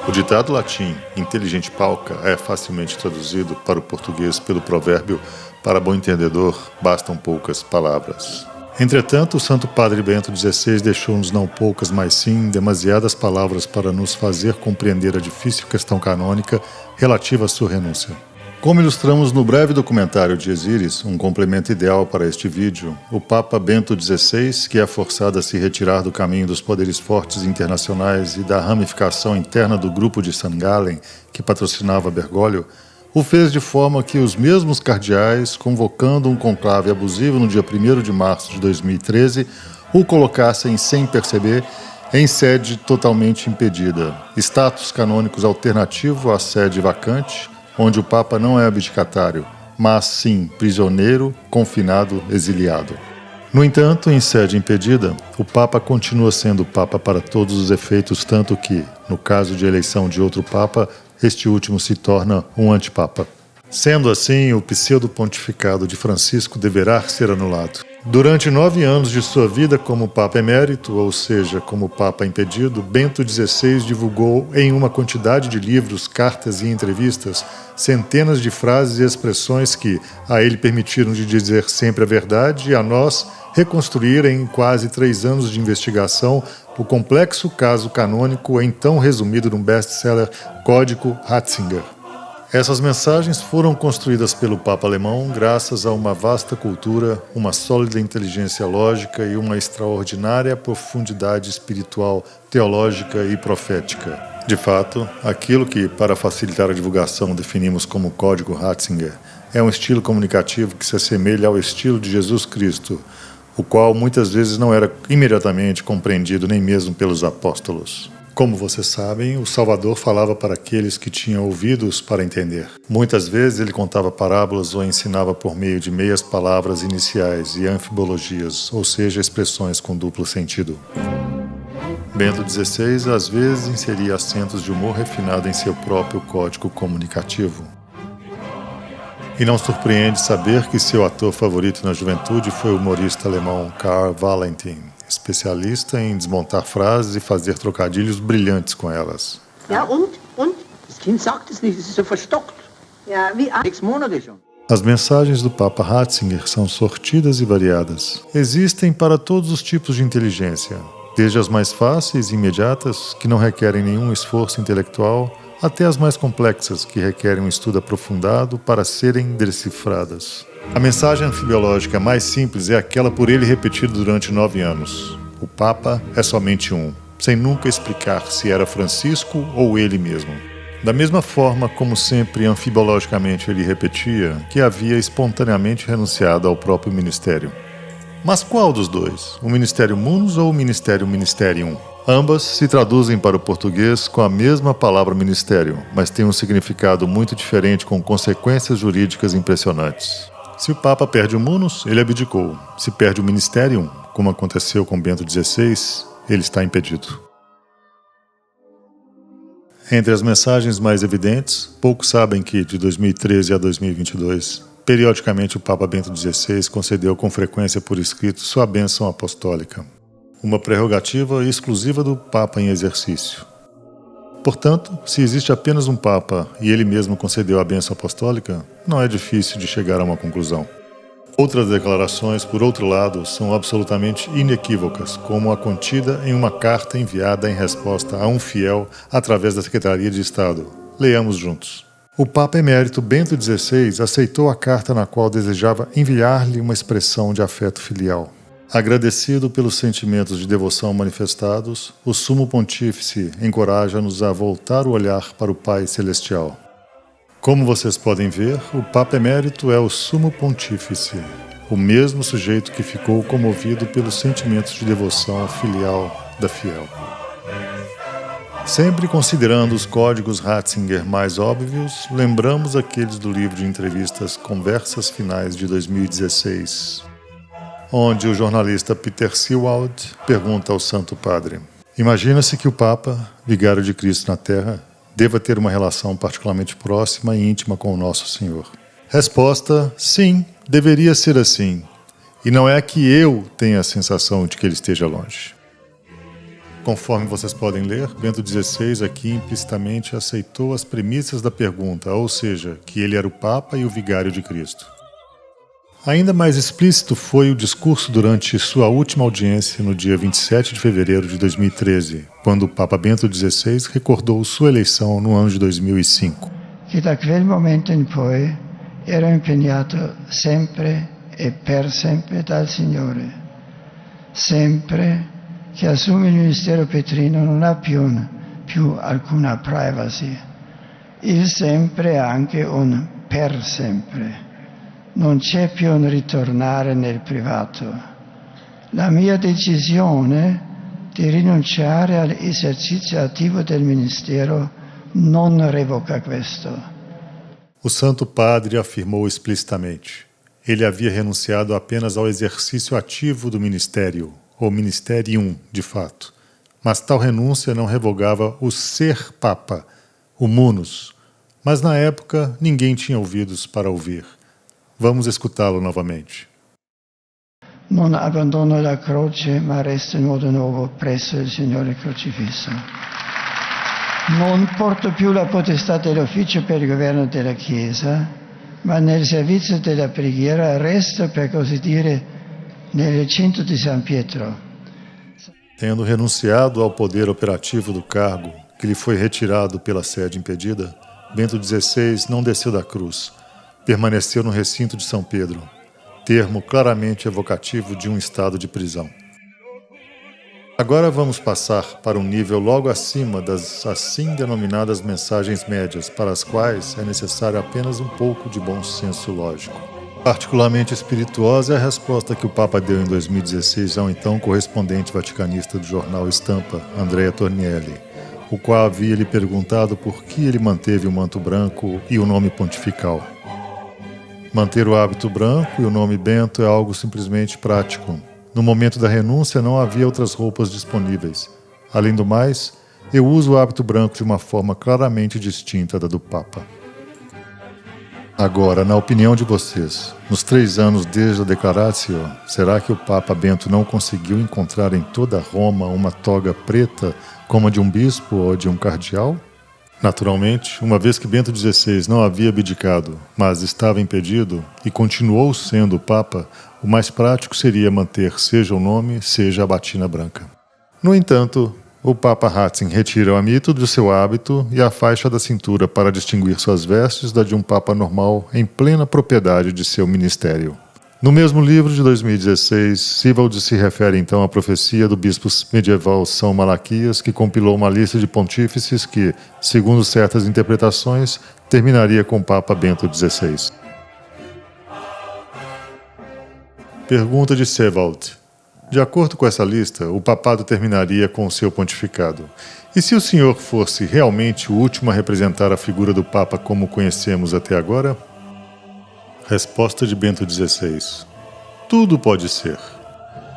O ditado latim, inteligente pauca, é facilmente traduzido para o português pelo provérbio: para bom entendedor, bastam poucas palavras. Entretanto, o Santo Padre Bento XVI deixou-nos não poucas, mas sim demasiadas palavras para nos fazer compreender a difícil questão canônica relativa à sua renúncia. Como ilustramos no breve documentário de Exíris, um complemento ideal para este vídeo, o Papa Bento XVI, que é forçado a se retirar do caminho dos poderes fortes internacionais e da ramificação interna do grupo de St. Gallen, que patrocinava Bergoglio, o fez de forma que os mesmos cardeais, convocando um conclave abusivo no dia 1º de março de 2013, o colocassem, sem perceber, em sede totalmente impedida, status canônicos alternativo à sede vacante, onde o Papa não é abdicatário, mas sim prisioneiro, confinado, exiliado. No entanto, em sede impedida, o Papa continua sendo Papa para todos os efeitos, tanto que, no caso de eleição de outro Papa, este último se torna um antipapa. Sendo assim, o pseudo-pontificado de Francisco deverá ser anulado. Durante 9 anos de sua vida como Papa Emérito, ou seja, como Papa impedido, Bento XVI divulgou em uma quantidade de livros, cartas e entrevistas centenas de frases e expressões que a ele permitiram de dizer sempre a verdade e a nós reconstruir em quase 3 anos de investigação o complexo caso canônico então resumido num best-seller Código Ratzinger. Essas mensagens foram construídas pelo Papa alemão graças a uma vasta cultura, uma sólida inteligência lógica e uma extraordinária profundidade espiritual, teológica e profética. De fato, aquilo que, para facilitar a divulgação, definimos como Código Ratzinger, é um estilo comunicativo que se assemelha ao estilo de Jesus Cristo, o qual muitas vezes não era imediatamente compreendido nem mesmo pelos apóstolos. Como vocês sabem, o Salvador falava para aqueles que tinham ouvidos para entender. Muitas vezes ele contava parábolas ou ensinava por meio de meias palavras iniciais e anfibologias, ou seja, expressões com duplo sentido. Bento XVI às vezes inseria acentos de humor refinado em seu próprio código comunicativo. E não surpreende saber que seu ator favorito na juventude foi o humorista alemão Karl Valentin, especialista em desmontar frases e fazer trocadilhos brilhantes com elas. Ja, und? Das Kind sagt es nicht, es ist so verstockt. Ja, wie 6 Monate schon. As mensagens do Papa Ratzinger são sortidas e variadas. Existem para todos os tipos de inteligência, desde as mais fáceis e imediatas, que não requerem nenhum esforço intelectual, até as mais complexas, que requerem um estudo aprofundado para serem decifradas. A mensagem anfibiológica mais simples é aquela por ele repetida durante 9 anos. O Papa é somente um, sem nunca explicar se era Francisco ou ele mesmo. Da mesma forma como sempre anfibiologicamente ele repetia que havia espontaneamente renunciado ao próprio ministério. Mas qual dos dois? O Ministério Munus ou o Ministério Ministerium? Ambas se traduzem para o português com a mesma palavra ministério, mas têm um significado muito diferente com consequências jurídicas impressionantes. Se o Papa perde o Munus, ele abdicou. Se perde o Ministerium, como aconteceu com Bento XVI, ele está impedido. Entre as mensagens mais evidentes, poucos sabem que, de 2013 a 2022, periodicamente o Papa Bento XVI concedeu com frequência por escrito sua bênção apostólica, uma prerrogativa exclusiva do Papa em exercício. Portanto, se existe apenas um Papa e ele mesmo concedeu a bênção apostólica, não é difícil de chegar a uma conclusão. Outras declarações, por outro lado, são absolutamente inequívocas, como a contida em uma carta enviada em resposta a um fiel através da Secretaria de Estado. Leiamos juntos. O Papa Emérito Bento XVI aceitou a carta na qual desejava enviar-lhe uma expressão de afeto filial. Agradecido pelos sentimentos de devoção manifestados, o Sumo Pontífice encoraja-nos a voltar o olhar para o Pai Celestial. Como vocês podem ver, o Papa Emérito é o Sumo Pontífice, o mesmo sujeito que ficou comovido pelos sentimentos de devoção filial da fiel. Sempre considerando os códigos Ratzinger mais óbvios, lembramos aqueles do livro de entrevistas Conversas Finais de 2016, onde o jornalista Peter Sewald pergunta ao Santo Padre: imagina-se que o Papa, vigário de Cristo na Terra, deva ter uma relação particularmente próxima e íntima com o Nosso Senhor. Resposta: sim, deveria ser assim. E não é que eu tenha a sensação de que ele esteja longe. Conforme vocês podem ler, Bento XVI aqui implicitamente aceitou as premissas da pergunta, ou seja, que ele era o Papa e o Vigário de Cristo. Ainda mais explícito foi o discurso durante sua última audiência no dia 27 de fevereiro de 2013, quando o Papa Bento XVI recordou sua eleição no ano de 2005. Que da quel momento in poi ero impegnato sempre e per sempre dal Signore, sempre che assume il ministero petrino non ha più alcuna privacy. Il sempre è anche un per sempre. Non c'è più un ritornare nel privato. La mia decisione di rinunciare all'esercizio attivo del ministero non revoca questo. O Santo Padre afirmou explicitamente: ele havia renunciado apenas ao exercício ativo do ministério, ou ministerium, de fato. Mas tal renúncia não revogava o ser Papa, o munus. Mas na época ninguém tinha ouvidos para ouvir. Vamos escutá-lo novamente. Non abbandono la croce, ma resto in modo nuovo presso il Signore crocifisso. Non porto più la potestà dell'ufficio per il governo della Chiesa, ma nel servizio della preghiera resto, per così dire, nel recinto di San Pietro. Tendo renunciado ao poder operativo do cargo, que lhe foi retirado pela sede impedida, Bento XVI não desceu da cruz, permaneceu no recinto de São Pedro, termo claramente evocativo de um estado de prisão. Agora vamos passar para um nível logo acima das assim denominadas mensagens médias, para as quais é necessário apenas um pouco de bom senso lógico. Particularmente espirituosa é a resposta que o Papa deu em 2016 ao então correspondente vaticanista do jornal Estampa, Andrea Tornielli, o qual havia lhe perguntado por que ele manteve o manto branco e o nome pontifical. Manter o hábito branco e o nome Bento é algo simplesmente prático. No momento da renúncia não havia outras roupas disponíveis. Além do mais, eu uso o hábito branco de uma forma claramente distinta da do Papa. Agora, na opinião de vocês, nos 3 anos desde a Declaratio, será que o Papa Bento não conseguiu encontrar em toda Roma uma toga preta como a de um bispo ou de um cardeal? Naturalmente, uma vez que Bento XVI não havia abdicado, mas estava impedido e continuou sendo o Papa, o mais prático seria manter seja o nome, seja a batina branca. No entanto, o Papa Ratzinger retira o amito do seu hábito e a faixa da cintura para distinguir suas vestes da de um Papa normal em plena propriedade de seu ministério. No mesmo livro de 2016, Sibbald se refere então à profecia do bispo medieval São Malaquias, que compilou uma lista de pontífices que, segundo certas interpretações, terminaria com o Papa Bento XVI. Pergunta de Sibbald: de acordo com essa lista, o papado terminaria com o seu pontificado. E se o senhor fosse realmente o último a representar a figura do Papa como conhecemos até agora? Resposta de Bento XVI: tudo pode ser.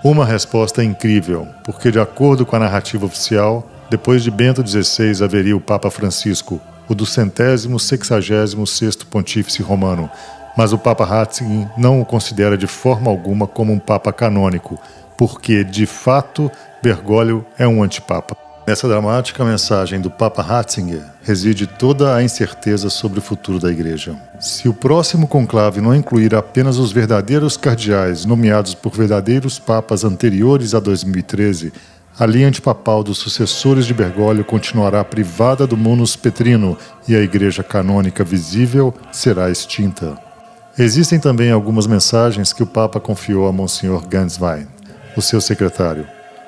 Uma resposta incrível, porque de acordo com a narrativa oficial, depois de Bento XVI haveria o Papa Francisco, o do 166º pontífice romano, mas o Papa Ratzinger não o considera de forma alguma como um Papa canônico, porque, de fato, Bergoglio é um antipapa. Nessa dramática mensagem do Papa Ratzinger reside toda a incerteza sobre o futuro da Igreja. Se o próximo conclave não incluir apenas os verdadeiros cardeais nomeados por verdadeiros papas anteriores a 2013, a linha antipapal dos sucessores de Bergoglio continuará privada do munus petrino e a Igreja canônica visível será extinta. Existem também algumas mensagens que o Papa confiou a Monsenhor Ganswein, o seu secretário.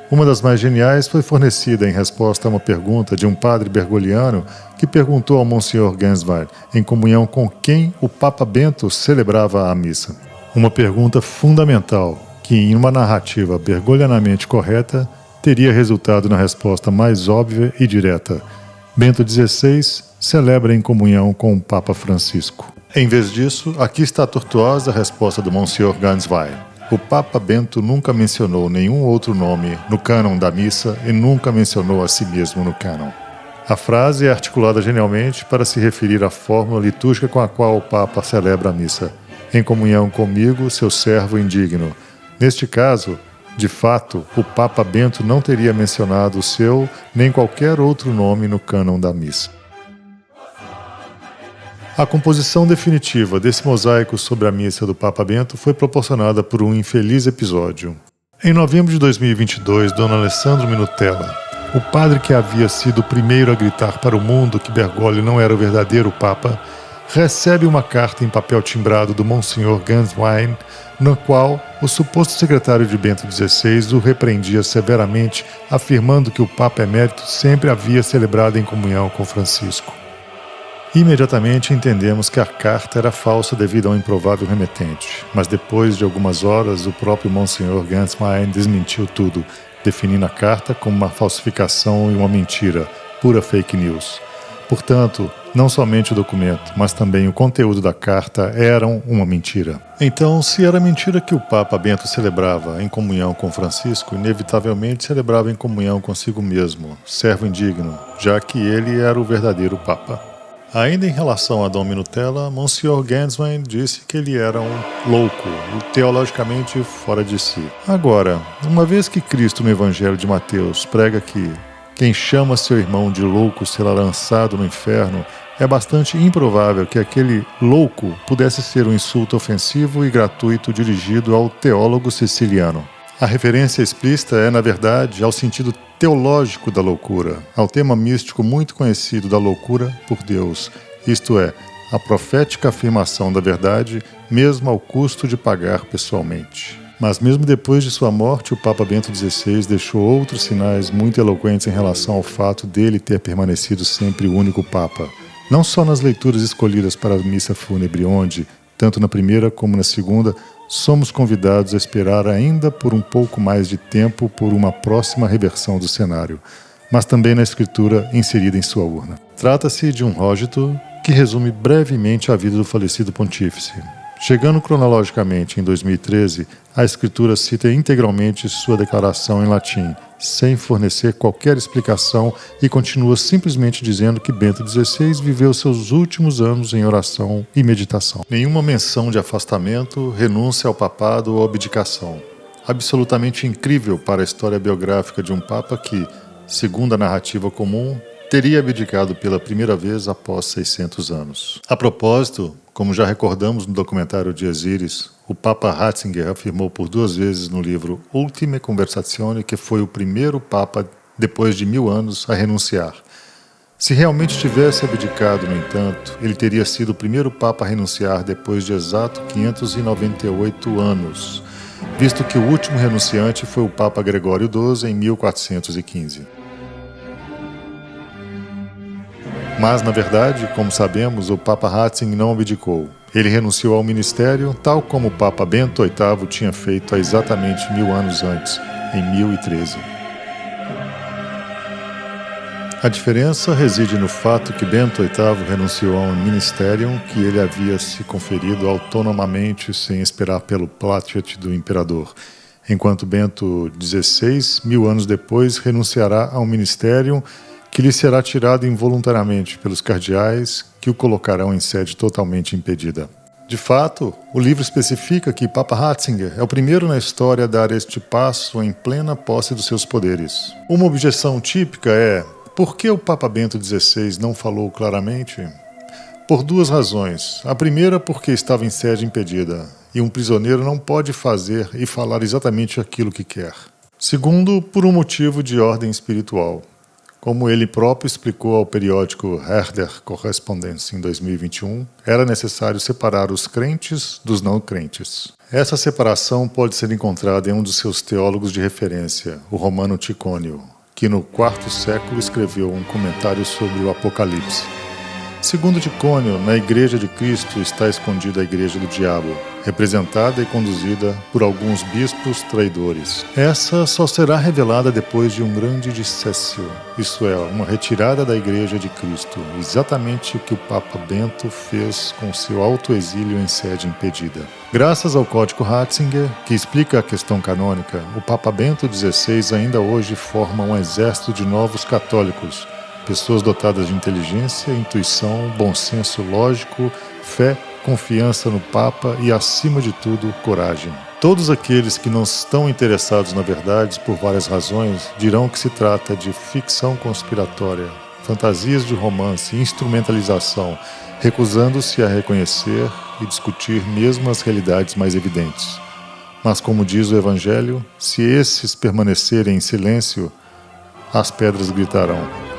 Uma das mais geniais foi fornecida em resposta a uma pergunta de um padre bergoliano que perguntou ao Monsenhor Ganswein em comunhão com quem o Papa Bento celebrava a missa. Uma pergunta fundamental que, em uma narrativa bergolianamente correta, teria resultado na resposta mais óbvia e direta: Bento XVI celebra em comunhão com o Papa Francisco. Em vez disso, aqui está a tortuosa resposta do Monsenhor Ganswein. O Papa Bento nunca mencionou nenhum outro nome no cânon da missa e nunca mencionou a si mesmo no cânon. A frase é articulada genialmente para se referir à fórmula litúrgica com a qual o Papa celebra a missa. Em comunhão comigo, seu servo indigno. Neste caso, de fato, o Papa Bento não teria mencionado o seu nem qualquer outro nome no cânon da missa. A composição definitiva desse mosaico sobre a missa do Papa Bento foi proporcionada por um infeliz episódio. Em novembro de 2022, Dom Alessandro Minutella, o padre que havia sido o primeiro a gritar para o mundo que Bergoglio não era o verdadeiro Papa, recebe uma carta em papel timbrado do Monsenhor Ganswein, na qual o suposto secretário de Bento XVI o repreendia severamente, afirmando que o Papa Emérito sempre havia celebrado em comunhão com Francisco. Imediatamente entendemos que a carta era falsa devido a um improvável remetente, mas depois de algumas horas o próprio Monsenhor Ganswein desmentiu tudo, definindo a carta como uma falsificação e uma mentira, pura fake news. Portanto, não somente o documento, mas também o conteúdo da carta eram uma mentira. Então, se era mentira que o Papa Bento celebrava em comunhão com Francisco, inevitavelmente celebrava em comunhão consigo mesmo, servo indigno, já que ele era o verdadeiro Papa. Ainda em relação a Dom Minutella, Monsenhor Ganswein disse que ele era um louco, teologicamente fora de si. Agora, uma vez que Cristo no Evangelho de Mateus prega que quem chama seu irmão de louco será lançado no inferno, é bastante improvável que aquele louco pudesse ser um insulto ofensivo e gratuito dirigido ao teólogo siciliano. A referência explícita é, na verdade, ao sentido teológico da loucura, ao tema místico muito conhecido da loucura por Deus, isto é, a profética afirmação da verdade, mesmo ao custo de pagar pessoalmente. Mas mesmo depois de sua morte, o Papa Bento XVI deixou outros sinais muito eloquentes em relação ao fato dele ter permanecido sempre o único Papa. Não só nas leituras escolhidas para a missa fúnebre, onde, tanto na primeira como na segunda, somos convidados a esperar ainda por um pouco mais de tempo por uma próxima reversão do cenário, mas também na escritura inserida em sua urna. Trata-se de um rógito que resume brevemente a vida do falecido pontífice. Chegando cronologicamente em 2013, a escritura cita integralmente sua declaração em latim, sem fornecer qualquer explicação, e continua simplesmente dizendo que Bento XVI viveu seus últimos anos em oração e meditação. Nenhuma menção de afastamento, renúncia ao papado ou abdicação. Absolutamente incrível para a história biográfica de um papa que, segundo a narrativa comum, teria abdicado pela primeira vez após 600 anos. A propósito, como já recordamos no documentário de Osiris, o Papa Ratzinger afirmou por 2 vezes no livro Ultime Conversazioni que foi o primeiro Papa, depois de 1000 anos, a renunciar. Se realmente tivesse abdicado, no entanto, ele teria sido o primeiro Papa a renunciar depois de exato 598 anos, visto que o último renunciante foi o Papa Gregório XII em 1415. Mas, na verdade, como sabemos, o Papa Ratzinger não abdicou. Ele renunciou ao ministério, tal como o Papa Bento VIII tinha feito há exatamente 1000 anos antes, em 1013. A diferença reside no fato que Bento VIII renunciou a um ministério que ele havia se conferido autonomamente sem esperar pelo plagiat do imperador, enquanto Bento XVI, 1000 anos depois, renunciará a um ministério que lhe será tirado involuntariamente pelos cardeais, que o colocarão em sede totalmente impedida. De fato, o livro especifica que Papa Ratzinger é o primeiro na história a dar este passo em plena posse dos seus poderes. Uma objeção típica é: por que o Papa Bento XVI não falou claramente? Por 2 razões. A primeira, porque estava em sede impedida, e um prisioneiro não pode fazer e falar exatamente aquilo que quer. Segundo, por um motivo de ordem espiritual. Como ele próprio explicou ao periódico Herder Correspondence em 2021, era necessário separar os crentes dos não crentes. Essa separação pode ser encontrada em um dos seus teólogos de referência, o Romano Ticônio, que no IV século escreveu um comentário sobre o Apocalipse. Segundo Ticônio, na Igreja de Cristo está escondida a Igreja do Diabo, representada e conduzida por alguns bispos traidores. Essa só será revelada depois de um grande dissessio, isto é, uma retirada da Igreja de Cristo, exatamente o que o Papa Bento fez com seu autoexílio em sede impedida. Graças ao Código Ratzinger, que explica a questão canônica, o Papa Bento XVI ainda hoje forma um exército de novos católicos, pessoas dotadas de inteligência, intuição, bom senso lógico, fé, confiança no Papa e, acima de tudo, coragem. Todos aqueles que não estão interessados na verdade por várias razões dirão que se trata de ficção conspiratória, fantasias de romance, instrumentalização, recusando-se a reconhecer e discutir mesmo as realidades mais evidentes. Mas, como diz o Evangelho, se esses permanecerem em silêncio, as pedras gritarão.